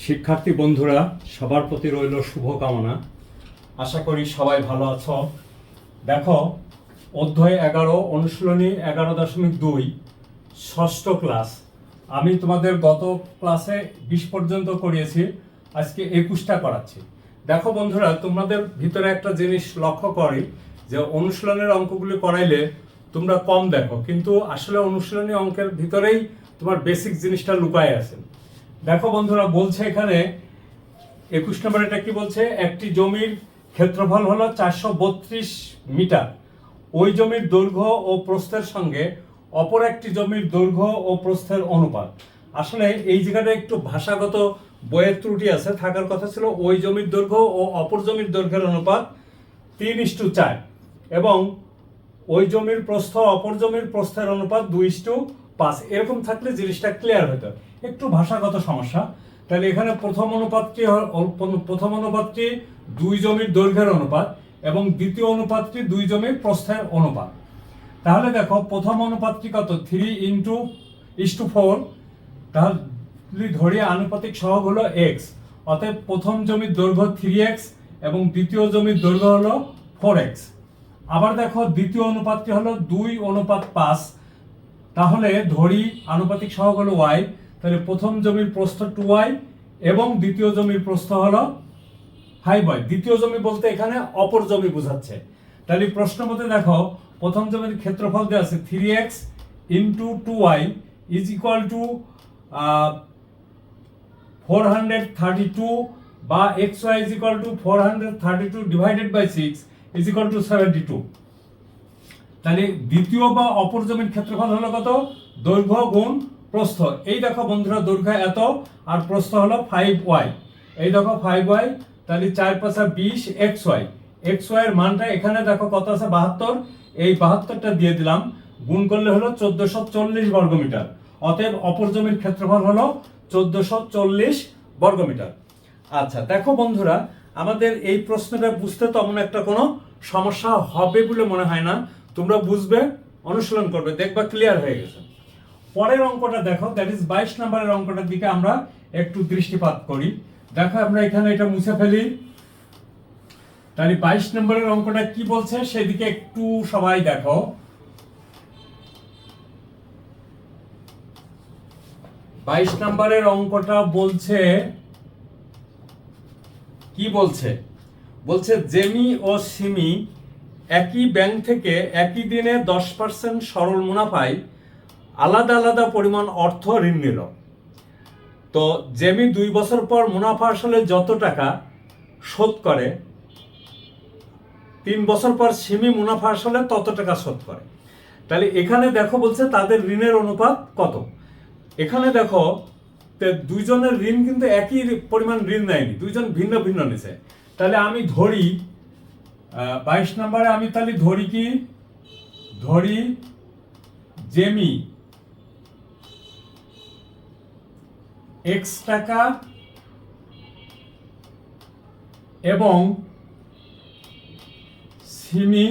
শিক্ষার্থী বন্ধুরা, সবার প্রতি রইল শুভকামনা। আশা করি সবাই ভালো আছো। দেখো, অধ্যায় 11 অনুশীলনী 11.2 ষষ্ঠ ক্লাস। আমি তোমাদের গত ক্লাসে 20 পর্যন্ত করিয়েছি, আজকে 21টা করাচ্ছি। দেখো বন্ধুরা, তোমাদের ভিতরে একটা জিনিস লক্ষ্য করি যে অনুশীলনের অঙ্কগুলি করাইলে তোমরা কম দেখো, কিন্তু আসলে অনুশীলনী অঙ্কের ভিতরেই তোমার বেসিক জিনিসটা লুকায় আছে। দেখো বন্ধুরা, বলছে এখানে 21 নম্বর, এটা কি বলছে, একটি জমির ক্ষেত্রফল হলো 432 মিটার। ওই জমির দৈর্ঘ্য ও প্রস্থের সঙ্গে অপর একটি জমির দৈর্ঘ্য ও প্রস্থের অনুপাত। আসলে এই জায়গাটা একটু ভাষাগত বইয়ের ত্রুটি আছে, থাকার কথা ছিল ওই জমির দৈর্ঘ্য ও অপর জমির দৈর্ঘ্যের অনুপাত 3:4 এবং ওই জমির প্রস্থ অপর জমির প্রস্থের অনুপাত 2:5। এরকম থাকলে জিনিসটা ক্লিয়ার হতো। একটু ভাষাগত সমস্যা। তাহলে এখানে প্রথম অনুপাতটি দুই জমির দৈর্ঘ্যের অনুপাত এবং দ্বিতীয় অনুপাতটি দুই জমির প্রস্থের অনুপাত। তাহলে দেখো, প্রথম অনুপাতটি কত, 3:4। তাহলে ধরি আনুপাতিক সহগ হলো x, অতএব প্রথম জমির দৈর্ঘ্য 3x এবং দ্বিতীয় জমির দৈর্ঘ্য হলো 4x। আবার দেখো, দ্বিতীয় অনুপাতটি হলো 2:5। তাহলে ধরি আনুপাতিক সহগ হলো y, তাহলে প্রথম জমির প্রস্থ 2y এবং দ্বিতীয় জমির প্রস্থ হলো 5y। দ্বিতীয় জমি বলতে এখানে অপর জমি বোঝাচ্ছে। তাহলে প্রশ্ন মতে দেখো, প্রথম জমির ক্ষেত্রফল দেওয়া আছে 3x × 2y is equal to 432, বা xy is equal to 432 divided by 6 is equal to 72। তাহলে দ্বিতীয় বা অপর জমির ক্ষেত্রফল হলো কত, দৈর্ঘ্য গুণ প্রস্থ। এই দেখো বন্ধুরা, দৈর্ঘ্য এত আর প্রস্থ হলো 5y। এই দেখো 5y, তাহলে 4×5 20 xy। xy এর মানটা এখানে দেখো কত আছে, 72। এই 72টা দিয়ে দিলাম, গুণ করলে হলো 1440 বর্গমিটার। অতএব অপর জমির ক্ষেত্রফল হলো 1440 বর্গমিটার। আচ্ছা দেখো বন্ধুরা, আমাদের এই প্রশ্নটা বুঝতে তেমন একটা কোনো সমস্যা হবে বলে মনে হয় না। তোমরা বুঝবে, অনুশীলন করবে, দেখবা ক্লিয়ার হয়ে গেছে। পরের অঙ্কটা দেখো, দ্যাট ইজ 22 নম্বরের অঙ্কটার দিকে আমরা একটু দৃষ্টিপাত করি। দেখো, আমরা এখানে এটা মুছে ফেলি। তাহলে 22 নম্বরের অঙ্কটা কি বলছে সেদিকে একটু সবাই দেখো। 22 নম্বরের অঙ্কটা বলছে কি বলছে, বলছে জেমি ও সিমি একই ব্যাংক থেকে একই দিনে 10% সরল মুনাফায় আলাদা আলাদা পরিমাণ অর্থ ঋণ নিল। তো জেমি 2 বছর পর মুনাফা আসলে যত টাকা শোধ করে, 3 বছর পর সিমি মুনাফা আসলে তত টাকা শোধ করে। তাহলে এখানে দেখো বলছে তাদের ঋণের অনুপাত কত। এখানে দেখো, দুইজনের ঋণ কিন্তু একই পরিমাণ ঋণ নেয়নি, দুইজন ভিন্ন ভিন্ন নিছে। তাহলে আমি ধরি 22 নম্বরে আমি তাহলে ধরি কি, ধরি জেমি x টাকা এবং সিমি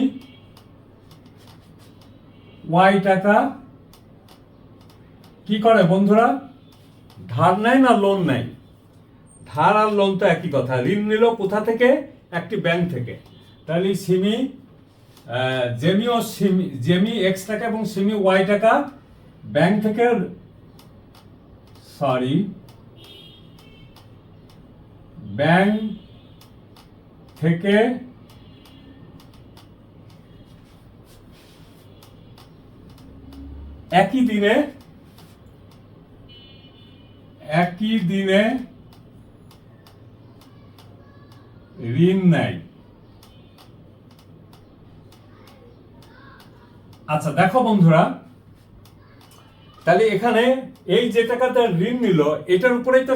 y টাকা কি করে বন্ধুরা, ধার নেয় না লোন নেয়? ধার আর লোন তো একই কথা। ঋণ নিল কোথা থেকে, একটি ব্যাংক থেকে। তাহলে জেমি x টাকা এবং সিমি y টাকা ব্যাংক থেকে, ব্যাংক থেকে একই দিনে ঋণ নেয়। আচ্ছা দেখো বন্ধুরা, তাহলে এখানে এই যে টাকাটা ঋণ নিল এটার উপরেই তো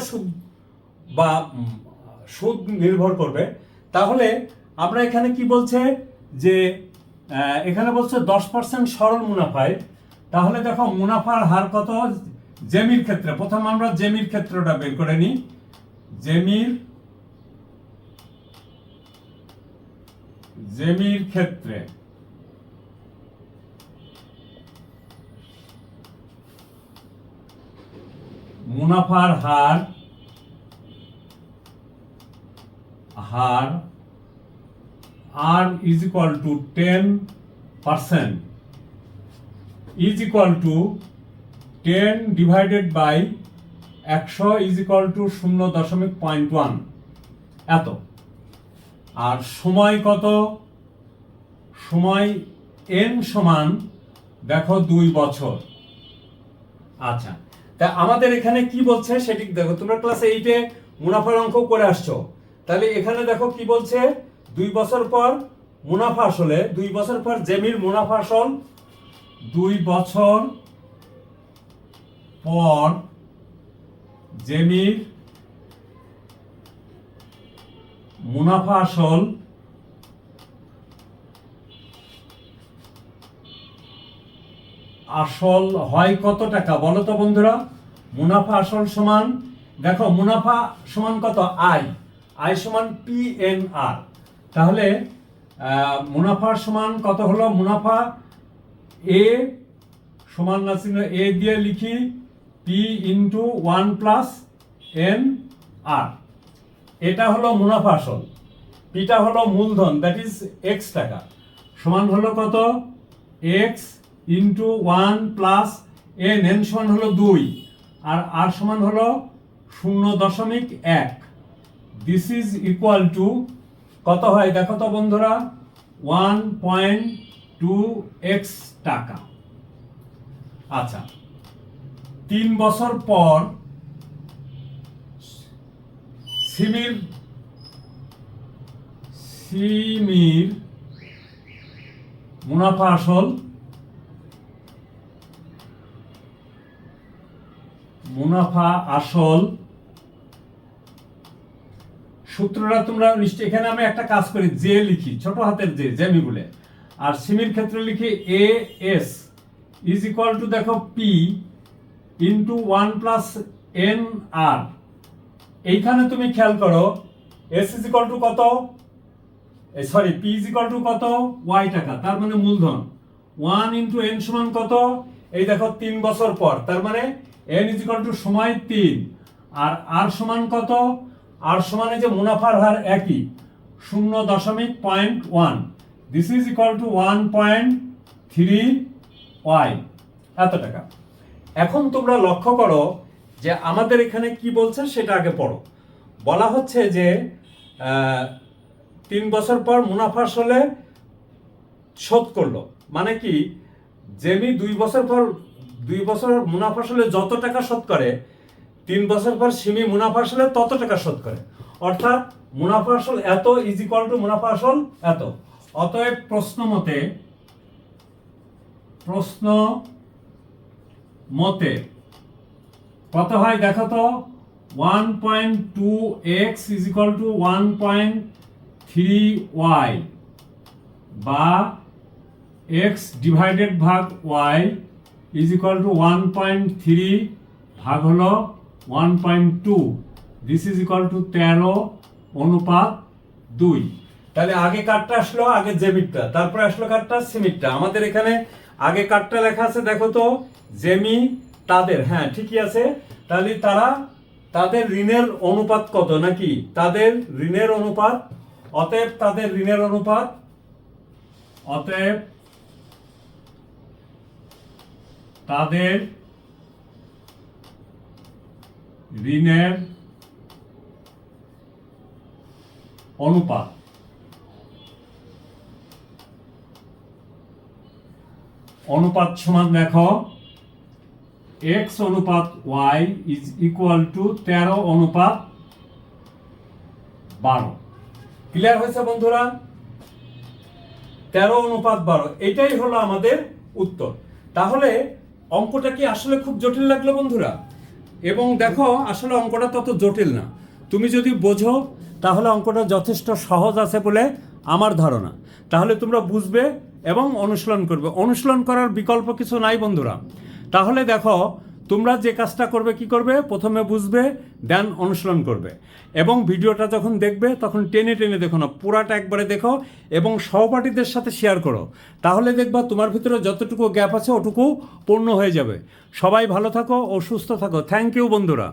সুদ নির্ভর করবে। তাহলে আমরা এখানে কি বলছে যে এখানে বলছে 10% সরল মুনাফায়। তাহলে দেখো মুনাফার হার কত জেমির ক্ষেত্রে। প্রথম আমরা জেমির ক্ষেত্রটা বের করে নিই। জেমির ক্ষেত্রে মুনাফার হার হার R is equal to 10% is equal to 10 divided by 100 is equal to 0.1 এত। আর সময় কত? সময় n সমান দেখো 2 বছর। আচ্ছা, তা আমাদের এখানে কি বলছে সেটি দেখো, তোমরা ক্লাস 8-এ মুনাফার অঙ্ক করে আসছো। তাহলে এখানে দেখো কি বলছে, 2 বছর পর মুনাফা আসলে 2 বছর পর জমির মুনাফা আসল, 2 বছর পর জমির মুনাফা আসল আসল হয় কত টাকা বলো তো বন্ধুরা? মুনাফা আসল সমান, দেখো মুনাফা সমান কত? আই সমান PNR। তাহলে মুনাফার সমান কত হলো? মুনাফা এ সমান না চিহ্ন এ দিয়ে লিখি P ইন্টু 1 প্লাস NR। এটা হলো মুনাফা আসল, পিটা হলো মূলধন, দ্যাট ইজ X টাকা, সমান হলো কত? X ইন্টু 1 প্লাস N সমান হলো 2 আর R সমান হলো 0.1। দিস ইজ ইকুয়াল টু কত হয় দেখো তো বন্ধুরা? 1.2x টাকা। আচ্ছা, 3 বছর পর সিমির মুনাফা আসল সূত্রটা তোমরা নিশ্চয়ই, এখানে আমি একটা কাজ করি, জে লিখি, ছোট হাতের জে, জেমি বলে, আর সিমির ক্ষেত্রে লিখি AS ইজ ইকুয়াল টু দেখো P ইন্টু 1 প্লাস NR। এইখানে তুমি খেয়াল করো, S ইজ ইকুয়াল টু কত? Sorry, P is equal two কত? Y টাকা, তার মানে মূলধন। 1 ইন্টু N সমান কত? এই দেখো 3 বছর পর, তার মানে N ইজ ইকুয়াল টু সময় 3 আর R সমান কত? R সমানে যে মুনাফার হার একই 0.1। This is equal two 1.3y এত টাকা। এখন তোমরা লক্ষ্য করো যে আমাদের এখানে কি বলছে সেটা আগে পড়ো। বলা হচ্ছে যে 3 বছর পর মুনাফা আসলে শোধ করলো, মানে কি জেমি 2 বছর পর 2 বছর মুনাফা আসলে যত টাকা শোধ করে, 3 বছর পর সিমি মুনাফা আসলে তত টাকা শোধ করে, অর্থাৎ মুনাফা আসল এত ইজ ইকুয়াল টু মুনাফা আসল এত। অতএব প্রশ্ন মতে কত হয় দেখো তো? 1.2x is equal two 1.3y বা x ডিভাইডেড ভাগ y ইজ ইকুয়াল টু 1.3 ভাগ হলো 1.2। This is equal two 13:2। তাহলে আগে কাটটা আসলো, আগে জেমিটটা, তারপরে আসলো কাটটা সিমিটটা। আমাদের এখানে আগে কাটটা লেখা আছে দেখো তো, জেমি তাদের, হ্যাঁ ঠিকই আছে। তাহলে তাদের ঋণের অনুপাত কত, নাকি তাদের ঋণের অনুপাত, অতএব তাদের ঋণের অনুপাত, অতএব তাদের ঋণের অনুপাত সমান দেখো x অনুপাত y is equal two 13:12। Clear হয়েছে বন্ধুরা? 13:12, এটাই হলো আমাদের উত্তর। তাহলে অঙ্কটা কি আসলে খুব জটিল লাগলো বন্ধুরা? এবং দেখো আসলে অঙ্কটা তত জটিল না, তুমি যদি বোঝো তাহলে অঙ্কটা যথেষ্ট সহজ আছে বলে আমার ধারণা। তাহলে তোমরা বুঝবে এবং অনুশীলন করবে, অনুশীলন করার বিকল্প কিছু নাই বন্ধুরা। তাহলে দেখো তোমরা যে কাজটা করবে, কি করবে, প্রথমে বুঝবে, দেন অনুশীলন করবে, এবং ভিডিওটা যখন দেখবে তখন টেনে টেনে দেখো না, পুরাটা একবারে দেখো এবং সহপাঠীদের সাথে শেয়ার করো। তাহলে দেখবা তোমার ভিতরে যতটুকু গ্যাপ আছে ওটুকু পূর্ণ হয়ে যাবে। সবাই ভালো থাকো ও সুস্থ থাকো। থ্যাংক ইউ বন্ধুরা।